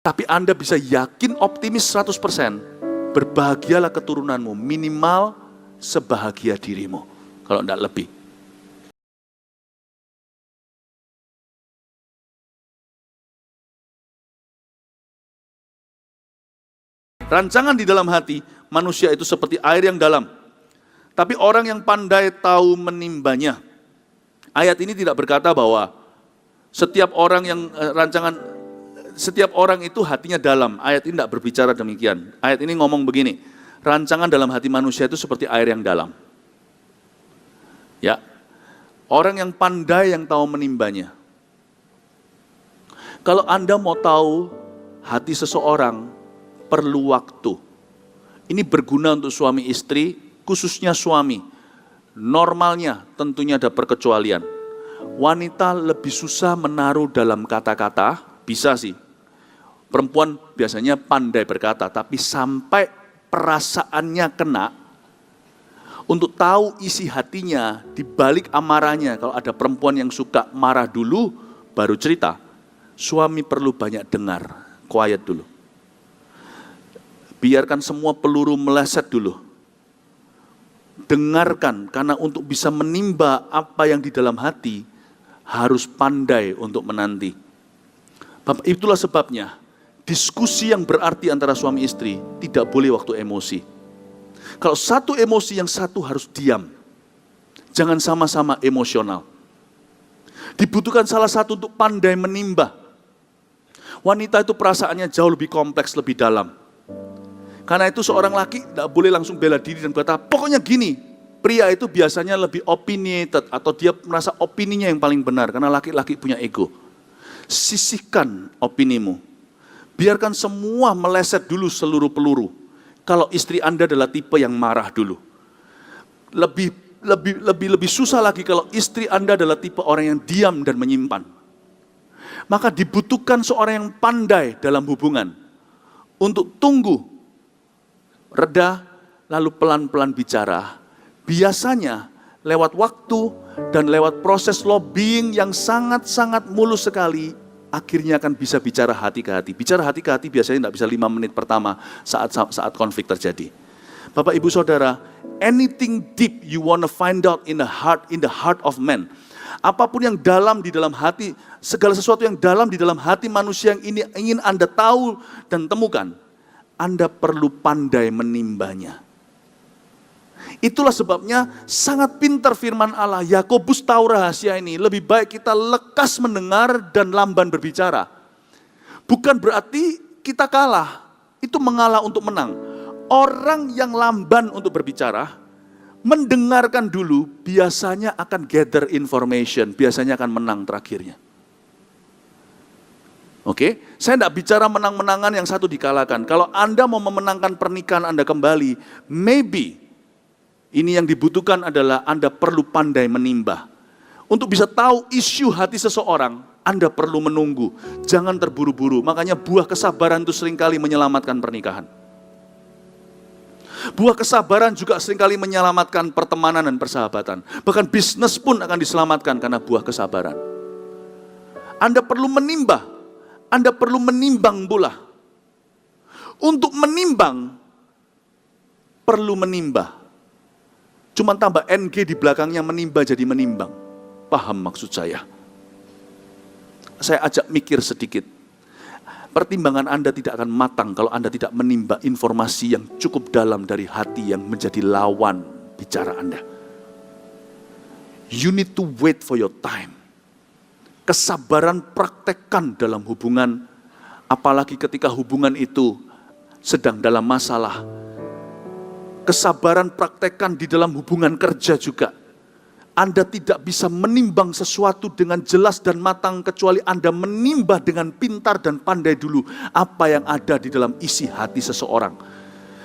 Tapi Anda bisa yakin optimis 100%, berbahagialah keturunanmu, minimal sebahagia dirimu, kalau tidak lebih. Rancangan di dalam hati manusia itu seperti air yang dalam, tapi orang yang pandai tahu menimbanya. Ayat ini tidak berkata bahwa setiap orang itu hatinya dalam. Ayat ini tidak berbicara demikian. Ayat ini ngomong begini, rancangan dalam hati manusia itu seperti air yang dalam. Ya, orang yang pandai yang tahu menimbanya. Kalau Anda mau tahu hati seseorang, perlu waktu. Ini berguna untuk suami istri, khususnya suami. Normalnya tentunya ada perkecualian. Wanita lebih susah menaruh dalam kata-kata, bisa sih. Perempuan biasanya pandai berkata, tapi sampai perasaannya kena, untuk tahu isi hatinya, di balik amarahnya, kalau ada perempuan yang suka marah dulu, baru cerita, suami perlu banyak dengar, quiet dulu. Biarkan semua peluru meleset dulu. Dengarkan, karena untuk bisa menimba apa yang di dalam hati, harus pandai untuk menanti. Itulah sebabnya, diskusi yang berarti antara suami istri, tidak boleh waktu emosi. Kalau satu emosi, yang satu harus diam. Jangan sama-sama emosional. Dibutuhkan salah satu untuk pandai menimba. Wanita itu perasaannya jauh lebih kompleks, lebih dalam. Karena itu seorang laki tidak boleh langsung bela diri dan berkata, pokoknya gini. Pria itu biasanya lebih opinionated, atau dia merasa opininya yang paling benar, karena laki-laki punya ego. Sisihkan opinimu. Biarkan semua meleset dulu seluruh peluru. Kalau istri Anda adalah tipe yang marah dulu. Lebih susah lagi kalau istri Anda adalah tipe orang yang diam dan menyimpan. Maka dibutuhkan seorang yang pandai dalam hubungan untuk tunggu, reda, lalu pelan-pelan bicara. Biasanya lewat waktu dan lewat proses lobbying yang sangat-sangat mulus sekali, akhirnya akan bisa bicara hati ke hati. Bicara hati ke hati biasanya tidak bisa 5 menit pertama saat konflik terjadi. Bapak, Ibu, Saudara, anything deep you want to find out in the heart of man. Apapun yang dalam di dalam hati, segala sesuatu yang dalam di dalam hati manusia yang ini ingin Anda tahu dan temukan, Anda perlu pandai menimbanya. Itulah sebabnya sangat pintar firman Allah. Yakobus tahu rahasia ini. Lebih baik kita lekas mendengar dan lamban berbicara. Bukan berarti kita kalah. Itu mengalah untuk menang. Orang yang lamban untuk berbicara, mendengarkan dulu, biasanya akan gather information. Biasanya akan menang terakhirnya. Oke, saya tidak bicara menang-menangan yang satu dikalahkan. Kalau Anda mau memenangkan pernikahan Anda kembali, maybe ini yang dibutuhkan adalah Anda perlu pandai menimba. Untuk bisa tahu isu hati seseorang, Anda perlu menunggu. Jangan terburu-buru. Makanya buah kesabaran itu seringkali menyelamatkan pernikahan. Buah kesabaran juga seringkali menyelamatkan pertemanan dan persahabatan. Bahkan bisnis pun akan diselamatkan karena buah kesabaran. Anda perlu menimba. Anda perlu menimbang pula. Untuk menimbang, perlu menimba. Cuma tambah NG di belakangnya, menimba jadi menimbang. Paham maksud saya? Saya ajak mikir sedikit. Pertimbangan Anda tidak akan matang kalau Anda tidak menimba informasi yang cukup dalam dari hati yang menjadi lawan bicara Anda. You need to wait for your time. Kesabaran praktekkan dalam hubungan, apalagi ketika hubungan itu sedang dalam masalah. Kesabaran praktekkan di dalam hubungan kerja juga. Anda tidak bisa menimbang sesuatu dengan jelas dan matang kecuali Anda menimbang dengan pintar dan pandai dulu apa yang ada di dalam isi hati seseorang.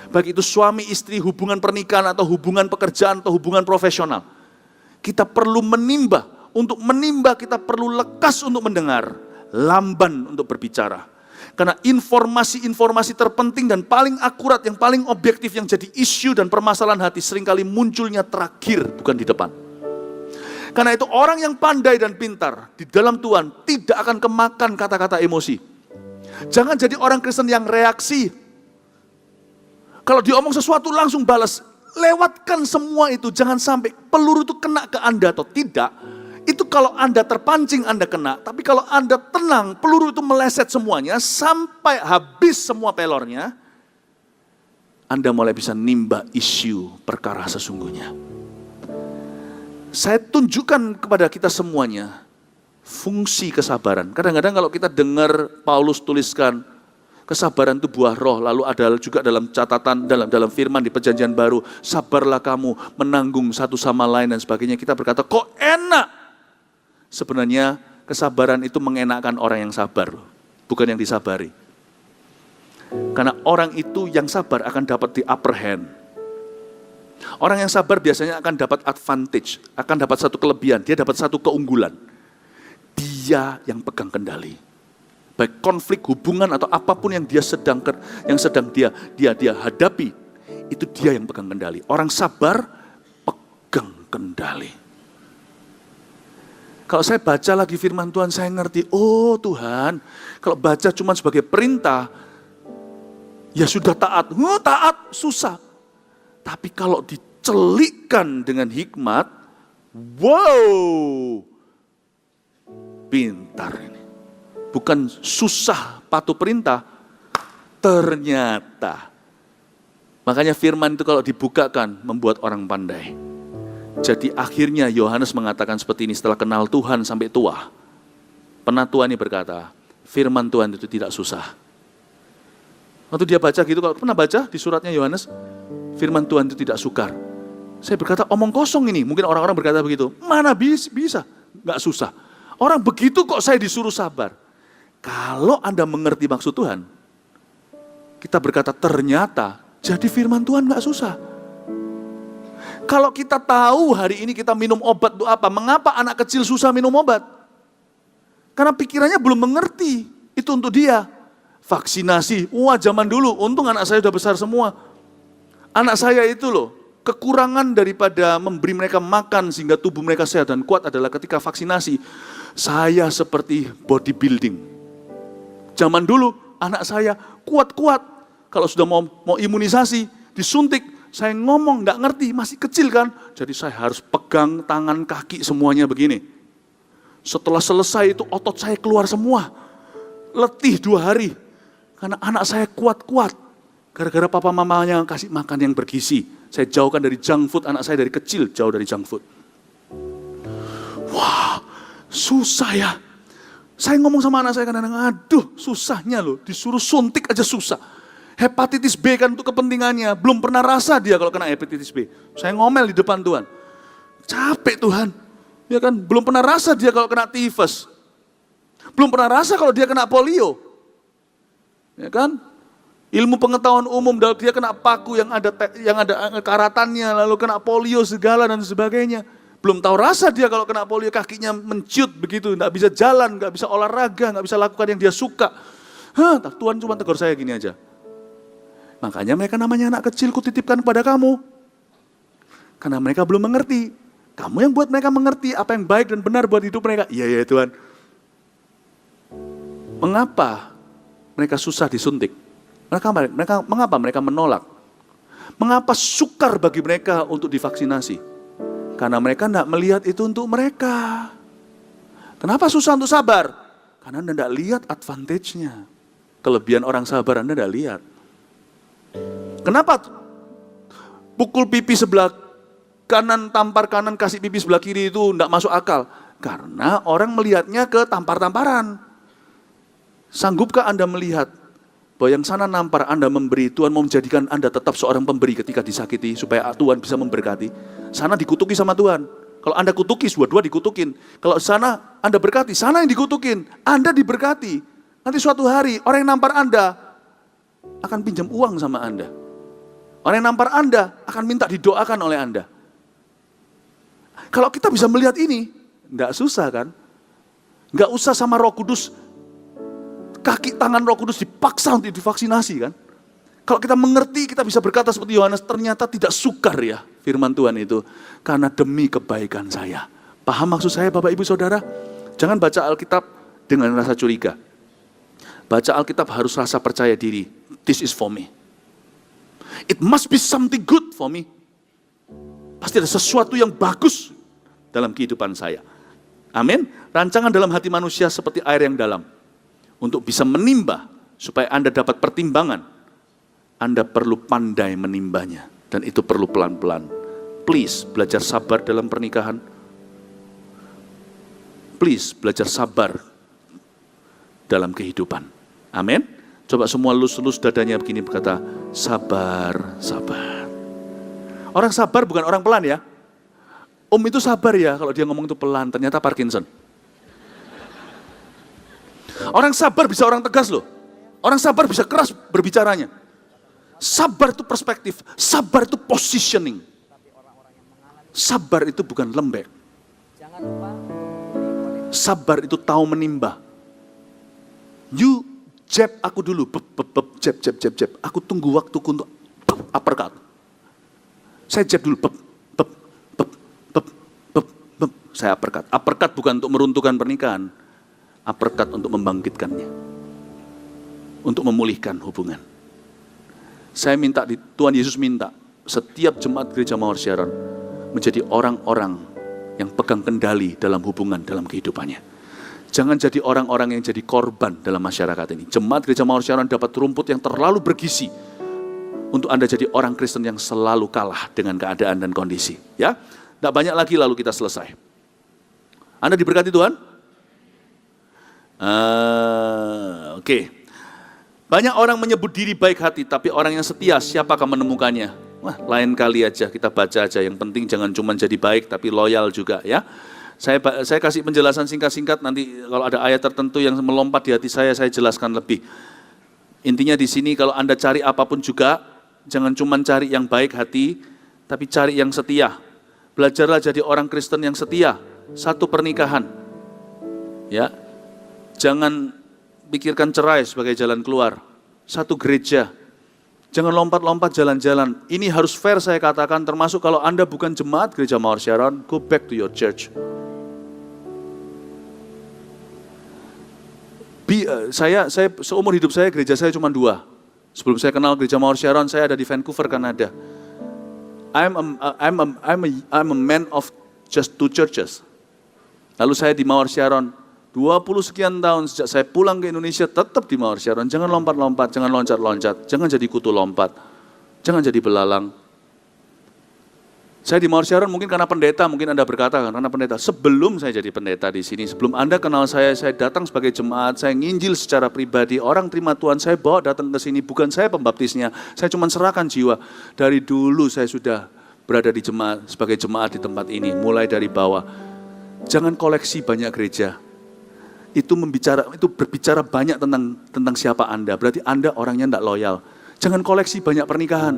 Baik itu suami istri, hubungan pernikahan atau hubungan pekerjaan atau hubungan profesional. Kita perlu menimba. Untuk menimba kita perlu lekas untuk mendengar, lamban untuk berbicara. Karena informasi-informasi terpenting dan paling akurat, yang paling objektif, yang jadi isu dan permasalahan hati seringkali munculnya terakhir, bukan di depan. Karena itu orang yang pandai dan pintar di dalam Tuhan tidak akan kemakan kata-kata emosi. Jangan jadi orang Kristen yang reaksi. Kalau diomong sesuatu langsung balas. Lewatkan semua itu, jangan sampai peluru itu kena ke Anda atau tidak. Itu kalau Anda terpancing, Anda kena. Tapi kalau Anda tenang, peluru itu meleset semuanya, sampai habis semua pelornya, Anda mulai bisa nimba isu perkara sesungguhnya. Saya tunjukkan kepada kita semuanya, fungsi kesabaran. Kadang-kadang kalau kita dengar Paulus tuliskan, kesabaran itu buah roh, lalu ada juga dalam catatan, dalam firman di perjanjian baru, sabarlah kamu menanggung satu sama lain dan sebagainya. Kita berkata, kok enak? Sebenarnya kesabaran itu mengenakkan orang yang sabar, bukan yang disabari. Karena orang itu yang sabar akan dapat di upper hand. Orang yang sabar biasanya akan dapat advantage, akan dapat satu kelebihan, dia dapat satu keunggulan. Dia yang pegang kendali. Baik konflik hubungan atau apapun yang dia sedang dia hadapi, itu dia yang pegang kendali. Orang sabar pegang kendali. Kalau saya baca lagi firman Tuhan, saya ngerti, oh Tuhan, kalau baca cuma sebagai perintah, ya sudah taat. Taat susah. Tapi kalau dicelikkan dengan hikmat, wow, pintar ini. Bukan susah patuh perintah, ternyata. Makanya firman itu kalau dibukakan membuat orang pandai. Jadi akhirnya Yohanes mengatakan seperti ini setelah kenal Tuhan sampai tua. Penatua ini berkata, firman Tuhan itu tidak susah. Waktu dia baca gitu, kalau pernah baca di suratnya Yohanes, firman Tuhan itu tidak sukar. Saya berkata, omong kosong ini. Mungkin orang-orang berkata begitu. Mana bisa, nggak susah. Orang begitu kok saya disuruh sabar. Kalau Anda mengerti maksud Tuhan, kita berkata ternyata jadi firman Tuhan gak susah. Kalau kita tahu hari ini kita minum obat itu apa, mengapa anak kecil susah minum obat? Karena pikirannya belum mengerti, itu untuk dia. Vaksinasi, wah zaman dulu, untung anak saya udah besar semua. Anak saya itu loh, kekurangan daripada memberi mereka makan sehingga tubuh mereka sehat dan kuat adalah ketika vaksinasi. Saya seperti bodybuilding. Zaman dulu anak saya kuat-kuat. Kalau sudah mau imunisasi, disuntik, saya ngomong nggak ngerti, masih kecil kan. Jadi saya harus pegang tangan kaki semuanya begini. Setelah selesai itu otot saya keluar semua. Letih 2 hari. Karena anak saya kuat-kuat. Gara-gara papa mamanya kasih makan yang bergizi. Saya jauhkan dari junk food, anak saya dari kecil jauh dari junk food. Wah, susah ya. Saya ngomong sama anak saya kadang-kadang, aduh susahnya loh, disuruh suntik aja susah. Hepatitis B kan itu kepentingannya, belum pernah rasa dia kalau kena hepatitis B. Saya ngomel di depan Tuhan, capek Tuhan. Ya kan, belum pernah rasa dia kalau kena tifus. Belum pernah rasa kalau dia kena polio. Ya kan, ilmu pengetahuan umum, kalau dia kena paku yang ada karatannya, lalu kena polio segala dan sebagainya. Belum tahu rasa dia kalau kena polio, kakinya menciut begitu, nggak bisa jalan, nggak bisa olahraga, nggak bisa lakukan yang dia suka. Tuhan cuma tegur saya gini aja. Makanya mereka namanya anak kecil, kutitipkan kepada kamu. Karena mereka belum mengerti. Kamu yang buat mereka mengerti apa yang baik dan benar buat hidup mereka. Iya Tuhan. Mengapa mereka susah disuntik? Mengapa mereka menolak? Mengapa sukar bagi mereka untuk divaksinasi? Karena mereka tidak melihat itu untuk mereka. Kenapa susah untuk sabar? Karena Anda tidak lihat advantage-nya. Kelebihan orang sabar Anda tidak lihat. Kenapa pukul pipi sebelah kanan, tampar kanan, kasih pipi sebelah kiri itu tidak masuk akal? Karena orang melihatnya ke tampar-tamparan. Sanggupkah Anda melihat bahwa yang sana nampar Anda memberi, Tuhan mau menjadikan Anda tetap seorang pemberi ketika disakiti, supaya Tuhan bisa memberkati. Sana dikutuki sama Tuhan. Kalau Anda kutuki, dua-dua dikutukin. Kalau sana Anda berkati, sana yang dikutukin. Anda diberkati. Nanti suatu hari orang yang nampar Anda akan pinjam uang sama Anda. Orang yang nampar Anda akan minta didoakan oleh Anda. Kalau kita bisa melihat ini, enggak susah kan? Enggak usah sama Roh Kudus, kaki tangan Roh Kudus dipaksa untuk divaksinasi kan? Kalau kita mengerti, kita bisa berkata seperti Yohanes, ternyata tidak sukar ya firman Tuhan itu. Karena demi kebaikan saya. Paham maksud saya Bapak Ibu Saudara? Jangan baca Alkitab dengan rasa curiga. baca Alkitab harus rasa percaya diri. This is for me. It must be something good for me. Pasti ada sesuatu yang bagus dalam kehidupan saya. Amin. Rancangan dalam hati manusia seperti air yang dalam. Untuk bisa menimba, supaya Anda dapat pertimbangan, Anda perlu pandai menimbanya. Dan itu perlu pelan-pelan. Please, belajar sabar dalam pernikahan. Please, belajar sabar dalam kehidupan. Amin. Coba semua lus-lus dadanya begini berkata, sabar, sabar. Orang sabar bukan orang pelan ya. Om itu sabar ya, kalau dia ngomong itu pelan, ternyata Parkinson. Orang sabar bisa orang tegas loh. Orang sabar bisa keras berbicaranya. Sabar itu perspektif, sabar itu positioning. Sabar itu bukan lembek. Sabar itu tahu menimba. You jab aku dulu, jab. Aku tunggu waktuku untuk uppercut. Saya jab dulu, saya uppercut. Uppercut bukan untuk meruntuhkan pernikahan, uppercut untuk membangkitkannya, untuk memulihkan hubungan. Saya minta, Tuhan Yesus minta, setiap jemaat gereja Mawar Sharon menjadi orang-orang yang pegang kendali dalam hubungan, dalam kehidupannya. Jangan jadi orang-orang yang jadi korban dalam masyarakat ini. Jemaat gereja Mawar Sharon dapat rumput yang terlalu bergizi untuk Anda jadi orang Kristen yang selalu kalah dengan keadaan dan kondisi. Ya, tidak banyak lagi lalu kita selesai. Anda diberkati Tuhan? Oke. Banyak orang menyebut diri baik hati, tapi orang yang setia siapakah menemukannya? Wah, lain kali aja, kita baca aja. Yang penting jangan cuma jadi baik, tapi loyal juga ya. Saya kasih penjelasan singkat-singkat, nanti kalau ada ayat tertentu yang melompat di hati saya jelaskan lebih. Intinya di sini kalau Anda cari apapun juga, jangan cuma cari yang baik hati, tapi cari yang setia. Belajarlah jadi orang Kristen yang setia. Satu pernikahan, ya, jangan pikirkan cerai sebagai jalan keluar. Satu gereja, jangan lompat-lompat jalan-jalan. Ini harus fair saya katakan, termasuk kalau Anda bukan jemaat gereja Mawar Sharon, go back to your church. Saya seumur hidup saya gereja saya cuma 2. Sebelum saya kenal gereja Mawar Sharon, saya ada di Vancouver, Kanada. I'm a man of just 2 churches. Lalu saya di Mawar Sharon 20 sekian tahun, sejak saya pulang ke Indonesia tetap di Mawar Sharon. Jangan lompat-lompat, jangan loncat-loncat, jangan jadi kutu lompat, jangan jadi belalang. Saya di Mawar Sharon mungkin karena pendeta, mungkin Anda berkata karena pendeta. Sebelum saya jadi pendeta di sini, sebelum Anda kenal saya datang sebagai jemaat, saya nginjil secara pribadi, orang terima Tuhan, saya bawa datang ke sini, bukan saya pembaptisnya, saya cuma serahkan jiwa. Dari dulu saya sudah berada di jemaat, sebagai jemaat di tempat ini, mulai dari bawah. Jangan koleksi banyak gereja. Itu berbicara banyak tentang siapa Anda. Berarti Anda orangnya tidak loyal. Jangan koleksi banyak pernikahan.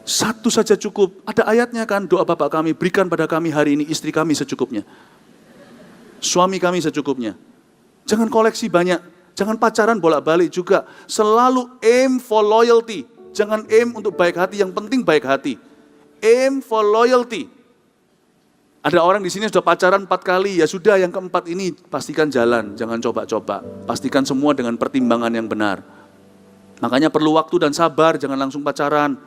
Satu saja cukup. Ada ayatnya kan, doa Bapa kami, berikan pada kami hari ini istri kami secukupnya. Suami kami secukupnya. Jangan koleksi banyak. Jangan pacaran bolak-balik juga. Selalu aim for loyalty. Jangan aim untuk baik hati, yang penting baik hati. Aim for loyalty. Ada orang di sini sudah pacaran 4 kali, ya sudah yang keempat ini pastikan jalan, jangan coba-coba. Pastikan semua dengan pertimbangan yang benar. Makanya perlu waktu dan sabar, jangan langsung pacaran.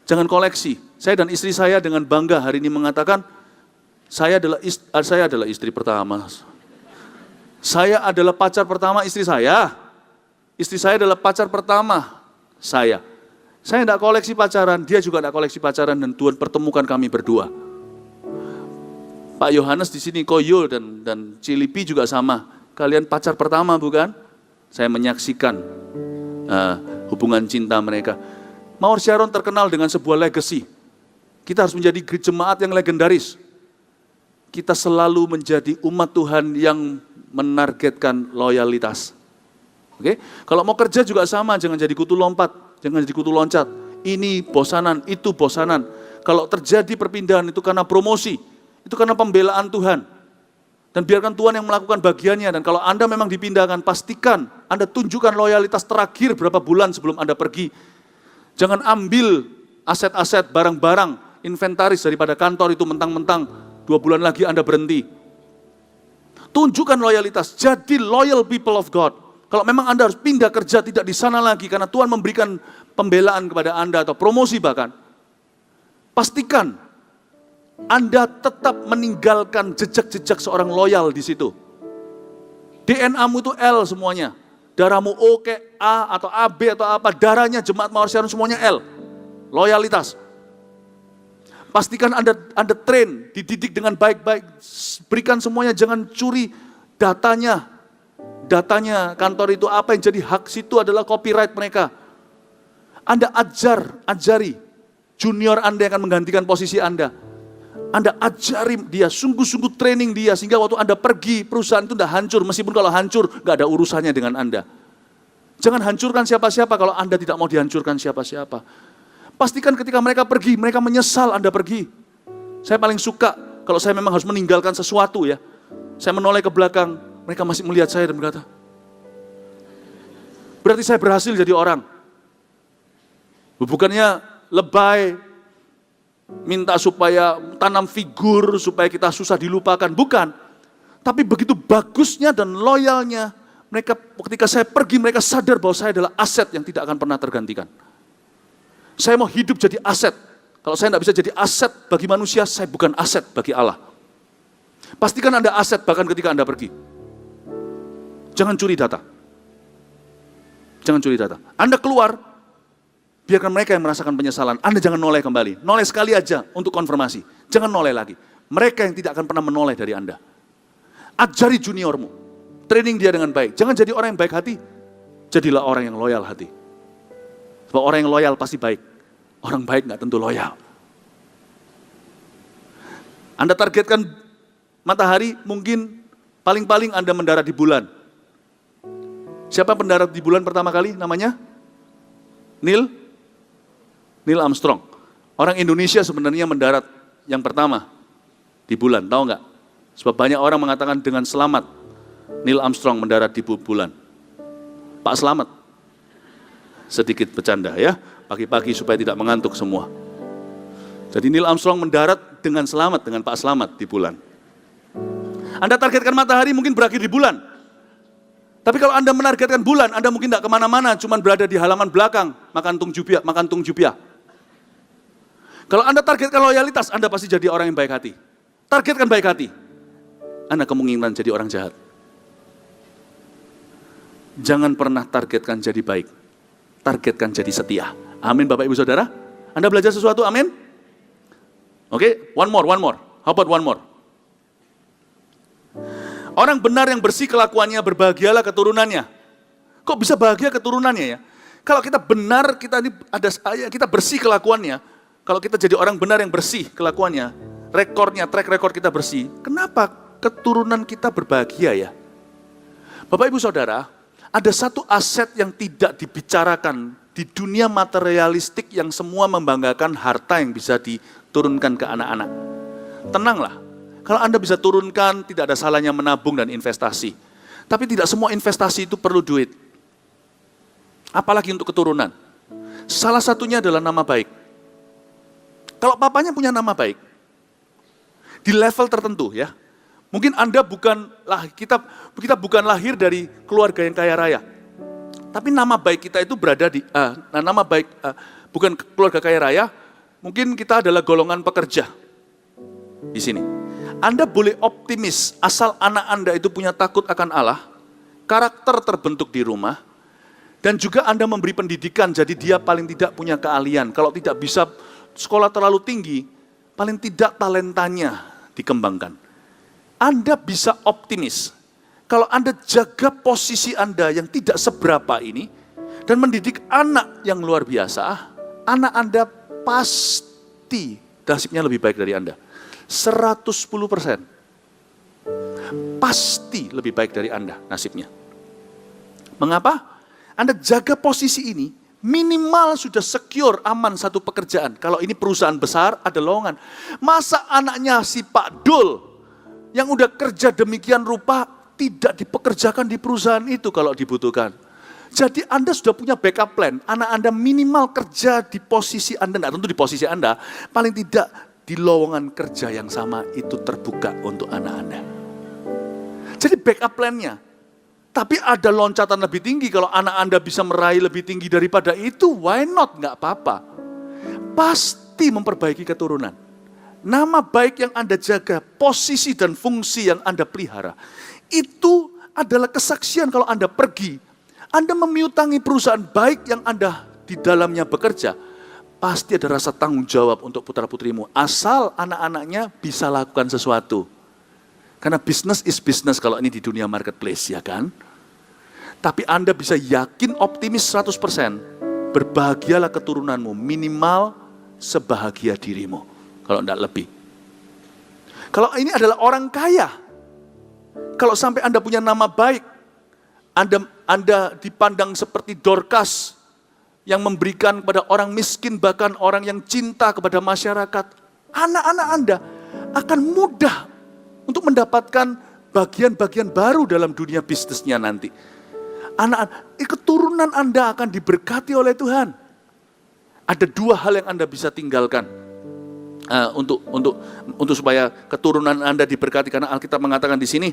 Jangan koleksi. Saya dan istri saya dengan bangga hari ini mengatakan, saya adalah istri pertama. Saya adalah pacar pertama istri saya. Istri saya adalah pacar pertama saya. Saya tidak koleksi pacaran, dia juga tidak koleksi pacaran, dan Tuhan pertemukan kami berdua. Pak Yohanes di sini, Koyo dan Cilipi juga sama. Kalian pacar pertama bukan? Saya menyaksikan hubungan cinta mereka. Mawar Sharon terkenal dengan sebuah legacy. Kita harus menjadi jemaat yang legendaris. Kita selalu menjadi umat Tuhan yang menargetkan loyalitas. Oke? Kalau mau kerja juga sama, jangan jadi kutu lompat, jangan jadi kutu loncat. Ini bosanan, itu bosanan. Kalau terjadi perpindahan itu karena promosi. Itu karena pembelaan Tuhan. Dan biarkan Tuhan yang melakukan bagiannya. Dan kalau Anda memang dipindahkan, pastikan Anda tunjukkan loyalitas terakhir berapa bulan sebelum Anda pergi. Jangan ambil aset-aset, barang-barang, inventaris daripada kantor itu mentang-mentang 2 bulan lagi Anda berhenti. Tunjukkan loyalitas, jadi loyal people of God. Kalau memang Anda harus pindah kerja, tidak di sana lagi, karena Tuhan memberikan pembelaan kepada Anda atau promosi bahkan. Pastikan Anda tetap meninggalkan jejak-jejak seorang loyal di situ. DNA-mu itu L semuanya. Darahmu O, ke A, atau AB, atau apa. Darahnya Jemaat Mawar Syariah semuanya L. Loyalitas. Pastikan Anda train, dididik dengan baik-baik. Berikan semuanya, jangan curi datanya. Datanya kantor itu apa yang jadi hak situ adalah copyright mereka. Anda ajari junior Anda yang akan menggantikan posisi Anda. Anda ajari dia, sungguh-sungguh training dia, sehingga waktu Anda pergi, perusahaan itu tidak hancur. Meskipun kalau hancur, nggak ada urusannya dengan Anda. Jangan hancurkan siapa-siapa kalau Anda tidak mau dihancurkan siapa-siapa. Pastikan ketika mereka pergi, mereka menyesal Anda pergi. Saya paling suka kalau saya memang harus meninggalkan sesuatu ya. Saya menoleh ke belakang, mereka masih melihat saya dan berkata, berarti saya berhasil jadi orang. Bukannya lebay, minta supaya tanam figur, supaya kita susah dilupakan. Bukan. Tapi begitu bagusnya dan loyalnya, mereka ketika saya pergi, mereka sadar bahwa saya adalah aset yang tidak akan pernah tergantikan. Saya mau hidup jadi aset. Kalau saya tidak bisa jadi aset bagi manusia, saya bukan aset bagi Allah. Pastikan Anda aset bahkan ketika Anda pergi. Jangan curi data. Jangan curi data. Anda keluar, biarkan mereka yang merasakan penyesalan. Anda jangan noleh kembali. Noleh sekali aja untuk konfirmasi. Jangan noleh lagi. Mereka yang tidak akan pernah menoleh dari Anda. Ajari juniormu. Training dia dengan baik. Jangan jadi orang yang baik hati. Jadilah orang yang loyal hati. Sebab orang yang loyal pasti baik. Orang baik nggak tentu loyal. Anda targetkan matahari, mungkin paling-paling Anda mendarat di bulan. Siapa pendarat di bulan pertama kali namanya? Neil Armstrong. Orang Indonesia sebenarnya mendarat yang pertama di bulan, tahu nggak? Sebab banyak orang mengatakan dengan selamat Neil Armstrong mendarat di bulan. Pak Selamat. Sedikit bercanda ya, pagi-pagi supaya tidak mengantuk semua. Jadi Neil Armstrong mendarat dengan selamat dengan Pak Selamat di bulan. Anda targetkan matahari mungkin berakhir di bulan. Tapi kalau Anda menargetkan bulan, Anda mungkin tidak kemana-mana, cuma berada di halaman belakang, makan tung jupiah. Kalau Anda targetkan loyalitas, Anda pasti jadi orang yang baik hati. Targetkan baik hati, Anda kemungkinan jadi orang jahat. Jangan pernah targetkan jadi baik, targetkan jadi setia. Amin Bapak Ibu Saudara. Anda belajar sesuatu, amin? Oke, one more. How about one more? Orang benar yang bersih kelakuannya, berbahagialah keturunannya. Kok bisa bahagia keturunannya ya? Kalau kita benar, kita bersih kelakuannya. Kalau kita jadi orang benar yang bersih kelakuannya, track record kita bersih. Kenapa keturunan kita berbahagia ya? Bapak Ibu Saudara, ada satu aset yang tidak dibicarakan di dunia materialistik yang semua membanggakan harta yang bisa diturunkan ke anak-anak. Tenanglah. Kalau Anda bisa turunkan, tidak ada salahnya menabung dan investasi. Tapi tidak semua investasi itu perlu duit. Apalagi untuk keturunan. Salah satunya adalah nama baik. Kalau papanya punya nama baik, di level tertentu ya, mungkin Anda kita bukan lahir dari keluarga yang kaya raya. Tapi nama baik kita itu berada di, bukan keluarga kaya raya, mungkin kita adalah golongan pekerja di sini. Anda boleh optimis asal anak Anda itu punya takut akan Allah, karakter terbentuk di rumah, dan juga Anda memberi pendidikan jadi dia paling tidak punya keahlian. Kalau tidak bisa sekolah terlalu tinggi, paling tidak talentanya dikembangkan. Anda bisa optimis kalau Anda jaga posisi Anda yang tidak seberapa ini dan mendidik anak yang luar biasa, anak Anda pasti nasibnya lebih baik dari Anda. 110%. Pasti lebih baik dari Anda nasibnya. Mengapa? Anda jaga posisi ini, minimal sudah secure, aman satu pekerjaan. Kalau ini perusahaan besar, ada lowongan. Masa anaknya si Pak Dul, yang udah kerja demikian rupa, tidak dipekerjakan di perusahaan itu kalau dibutuhkan. Jadi Anda sudah punya backup plan, anak Anda minimal kerja di posisi Anda, tidak tentu di posisi Anda, paling tidak di lowongan kerja yang sama itu terbuka untuk anak Anda. Jadi backup plan-nya. Tapi ada loncatan lebih tinggi, kalau anak Anda bisa meraih lebih tinggi daripada itu, why not? Nggak apa-apa. Pasti memperbaiki keturunan. Nama baik yang Anda jaga, posisi dan fungsi yang Anda pelihara, itu adalah kesaksian kalau Anda pergi. Anda memiutangi perusahaan baik yang Anda di dalamnya bekerja, pasti ada rasa tanggung jawab untuk putra-putrimu. Asal anak-anaknya bisa lakukan sesuatu. Karena business is business kalau ini di dunia marketplace, ya kan? Tapi Anda bisa yakin optimis 100%, berbahagialah keturunanmu, minimal sebahagia dirimu, kalau tidak lebih. Kalau ini adalah orang kaya, kalau sampai Anda punya nama baik, Anda dipandang seperti Dorcas, yang memberikan kepada orang miskin, bahkan orang yang cinta kepada masyarakat, anak-anak Anda akan mudah untuk mendapatkan bagian-bagian baru dalam dunia bisnisnya nanti. Keturunan Anda akan diberkati oleh Tuhan. Ada dua hal yang Anda bisa tinggalkan untuk supaya keturunan Anda diberkati, karena Alkitab mengatakan di sini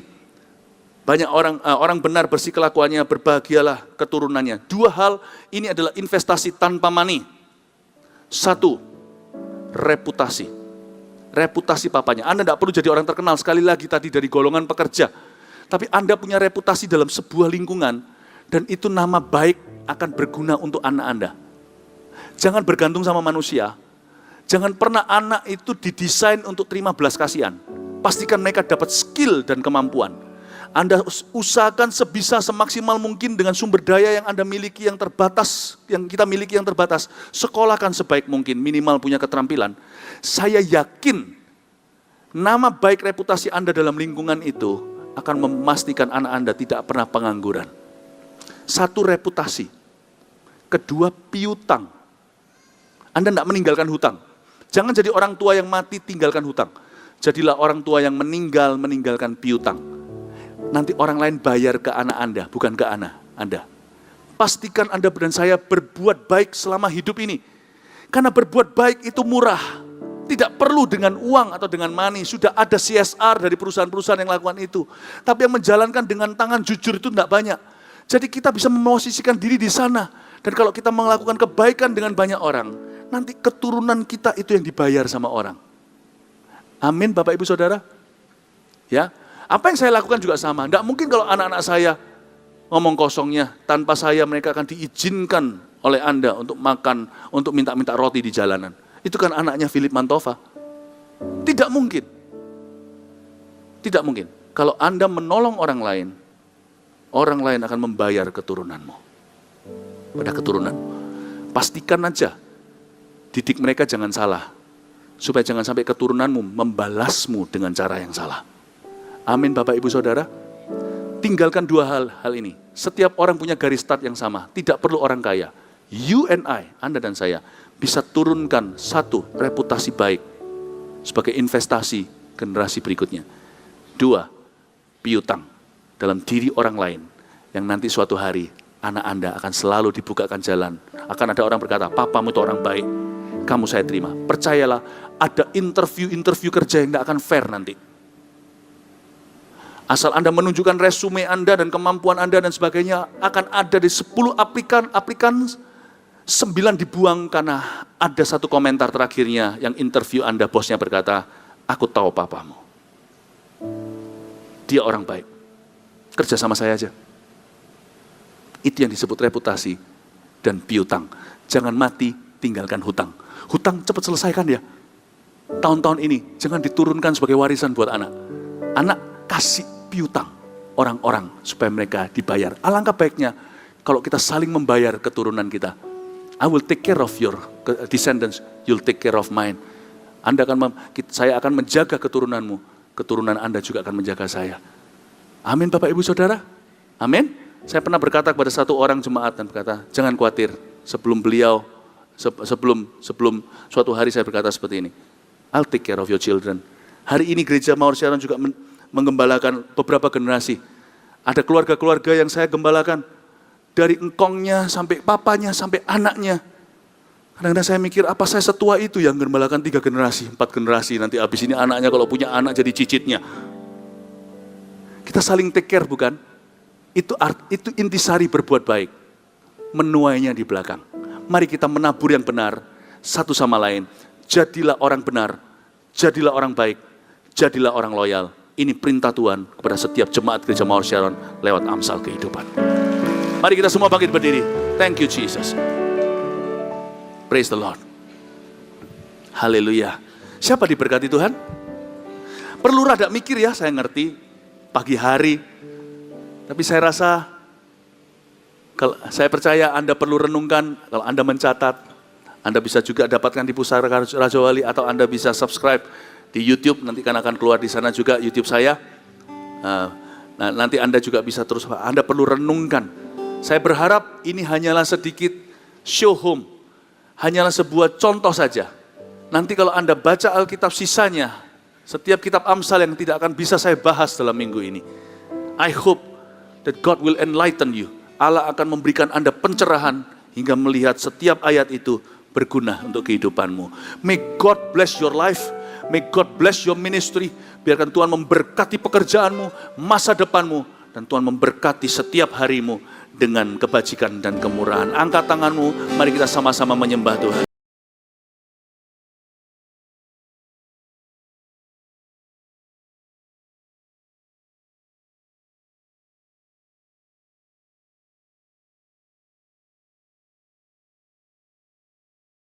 banyak orang benar bersih kelakuannya, berbahagialah keturunannya. Dua hal ini adalah investasi tanpa money. Satu, reputasi. Reputasi papanya. Anda tidak perlu jadi orang terkenal, sekali lagi tadi dari golongan pekerja. Tapi Anda punya reputasi dalam sebuah lingkungan, dan itu nama baik akan berguna untuk anak Anda. Jangan bergantung sama manusia. Jangan pernah anak itu didesain untuk terima belas kasihan. Pastikan mereka dapat skill dan kemampuan. Anda usahakan sebisa semaksimal mungkin dengan sumber daya yang Anda miliki yang terbatas, yang kita miliki yang terbatas. Sekolahkan sebaik mungkin, minimal punya keterampilan. Saya yakin nama baik reputasi Anda dalam lingkungan itu akan memastikan anak Anda tidak pernah pengangguran. Satu, reputasi. Kedua, piutang. Anda tidak meninggalkan hutang. Jangan jadi orang tua yang mati tinggalkan hutang. Jadilah orang tua yang meninggalkan piutang. Nanti orang lain bayar ke anak Anda, bukan ke anak Anda. Pastikan Anda dan saya berbuat baik selama hidup ini. Karena berbuat baik itu murah. Tidak perlu dengan uang atau dengan money. Sudah ada CSR dari perusahaan-perusahaan yang lakukan itu. Tapi yang menjalankan dengan tangan jujur itu tidak banyak. Jadi kita bisa memosisikan diri di sana. Dan kalau kita melakukan kebaikan dengan banyak orang, nanti keturunan kita itu yang dibayar sama orang. Amin Bapak Ibu Saudara. Ya, apa yang saya lakukan juga sama. Tidak mungkin kalau anak-anak saya ngomong kosongnya, tanpa saya mereka akan diizinkan oleh Anda untuk makan, untuk minta-minta roti di jalanan. Itu kan anaknya Philip Mantova. Tidak mungkin. Tidak mungkin. Kalau Anda menolong orang lain akan membayar keturunanmu. Pada keturunan. Pastikan aja, didik mereka jangan salah. Supaya jangan sampai keturunanmu membalasmu dengan cara yang salah. Amin Bapak Ibu Saudara. Tinggalkan dua hal ini. Setiap orang punya garis start yang sama. Tidak perlu orang kaya. You and I, Anda dan saya, bisa turunkan satu, reputasi baik sebagai investasi generasi berikutnya. Dua, piutang dalam diri orang lain yang nanti suatu hari anak Anda akan selalu dibukakan jalan. Akan ada orang berkata, papamu itu orang baik, kamu saya terima. Percayalah, ada interview kerja yang tidak akan fair nanti. Asal Anda menunjukkan resume Anda dan kemampuan Anda dan sebagainya, akan ada di 10 aplikan 9 dibuang karena ada satu komentar terakhirnya yang interview Anda, bosnya berkata, aku tahu papamu. Dia orang baik. Kerja sama saya aja. Itu yang disebut reputasi dan piutang. Jangan mati, tinggalkan hutang. Hutang cepat selesaikan ya. Tahun-tahun ini, jangan diturunkan sebagai warisan buat anak. Anak kasih piutang orang-orang supaya mereka dibayar. Alangkah baiknya kalau kita saling membayar keturunan kita. I will take care of your descendants, you'll take care of mine. Saya akan menjaga keturunanmu, keturunan Anda juga akan menjaga saya. Amin Bapak Ibu Saudara. Amin. Saya pernah berkata kepada satu orang jemaat dan berkata, jangan khawatir, sebelum suatu hari saya berkata seperti ini, I'll take care of your children. Hari ini gereja Mawar Sharon juga menggembalakan beberapa generasi. Ada keluarga-keluarga yang saya gembalakan, dari engkongnya sampai papanya sampai anaknya. Kadang-kadang saya mikir, apa saya setua itu yang gembalakan 3 generasi, 4 generasi, nanti habis ini anaknya kalau punya anak jadi cicitnya. Kita saling take care, bukan? Itu intisari berbuat baik. Menuainya di belakang. Mari kita menabur yang benar satu sama lain. Jadilah orang benar, jadilah orang baik, jadilah orang loyal. Ini perintah Tuhan kepada setiap jemaat Gereja Mawar Sharon lewat Amsal Kehidupan. Mari kita semua bangkit berdiri. Thank you Jesus. Praise the Lord. Haleluya. Siapa diberkati Tuhan? Perlu rada mikir ya, saya ngerti. Pagi hari. Tapi saya rasa, kalau saya percaya Anda perlu renungkan, kalau Anda mencatat, Anda bisa juga dapatkan di Pusara Raja Wali, atau Anda bisa subscribe di YouTube, nanti kan akan keluar di sana juga YouTube saya. Nah, nanti Anda juga bisa terus, Anda perlu renungkan. Saya berharap ini hanyalah sedikit show home, hanyalah sebuah contoh saja. Nanti kalau Anda baca Alkitab sisanya, setiap kitab Amsal yang tidak akan bisa saya bahas dalam minggu ini, I hope that God will enlighten you. Allah akan memberikan Anda pencerahan hingga melihat setiap ayat itu berguna untuk kehidupanmu. May God bless your life. May God bless your ministry. Biarkan Tuhan memberkati pekerjaanmu, masa depanmu, dan Tuhan memberkati setiap harimu dengan kebajikan dan kemurahan. Angkat tanganmu, mari kita sama-sama menyembah Tuhan.